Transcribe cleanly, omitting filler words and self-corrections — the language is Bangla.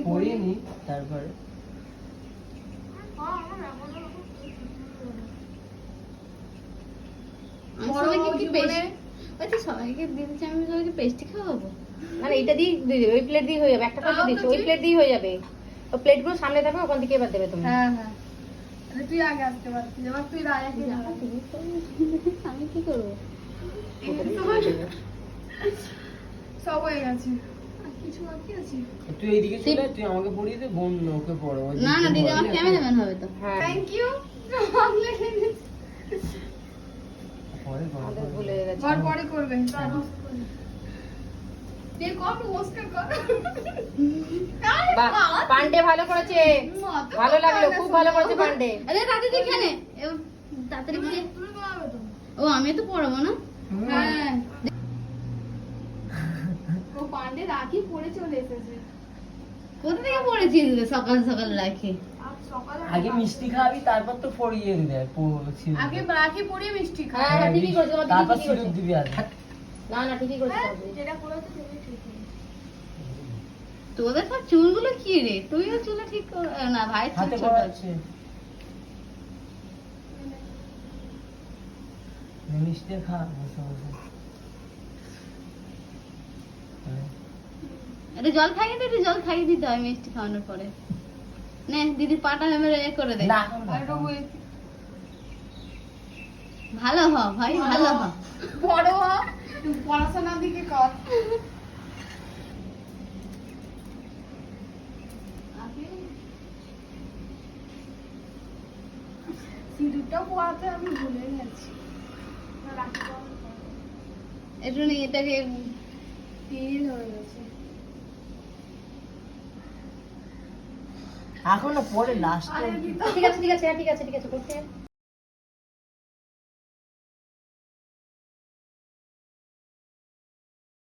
পড়িনি তারপরে সবাইকে দিতে আমি সবাইকে পেস্টি খাওয়াবো মানে এটা দিয়ে ওই প্লেট দিয়ে হয়ে যাবে একটা করে দিচ্ছি ওই প্লেট দিয়ে হয়ে যাবে তো প্লেটগুলো সামনে থাকবে ওখান থেকে এবার দেবে তুমি হ্যাঁ হ্যাঁ তুই আগে আসতে পারছিস এবার তুই আমি কি করবো সব হয়ে গেছে কিছু বাকি আছে তুই এইদিকে চলে তুই আমাকে পড়িয়ে দে বোন ওকে পড়ো না না দিদি আমার ক্যামেরাম্যান হবে তো হ্যাঁ থ্যাংক ইউ পরে ভুলে গেছি পরে করবে তুই কত ওস্কার কর পান্ডে ভালো করেছে ভালো লাগলো খুব ভালো করেছে পান্ডে আরে দাদি এখানে তাড়াতাড়ি গিয়ে ও আমি তো পড়াবো না হ্যাঁ ও পান্ডে রাখি পড়ে চলে এসেছে কোথা থেকে পড়েছি সকাল সকাল রাখি আগে মিষ্টি খাবি তারপর তো পড়িয়ে দিবে আগে রাখি পড়িয়ে মিষ্টি খা হ্যাঁ ঠিকই করেছে তোমার তারপর দিদি ঠিকই সিঁদুর করেছে দিবি আর না না ঠিকই করেছে যেটা করেছে সেটাই ঠিক তোদের সব চুলগুলো কি রে তুইও চুল ঠিক না ভাই চুল হাতে ছোট করা আছে আছে মিষ্টি খা বসে বসে এটা জল খাইয়ে দিতে জল খাইয়ে দিতে হয় মিষ্টি খাওয়ানোর পরে নে দিদির পাটা মেরে করে দে না আর এটা ওই ভালো হ ভাই ভালো হ বড় হ তুই পড়াশোনা দিকে কর সিঁদুরটা পোয়াতে আমি ভুলে গেছি একটু নি এটাকে তিল হয়ে গেছে এখনো পরে লাস্ট আরে ঠিক আছে ঠিক আছে ঠিক আছে ঠিক আছে করতে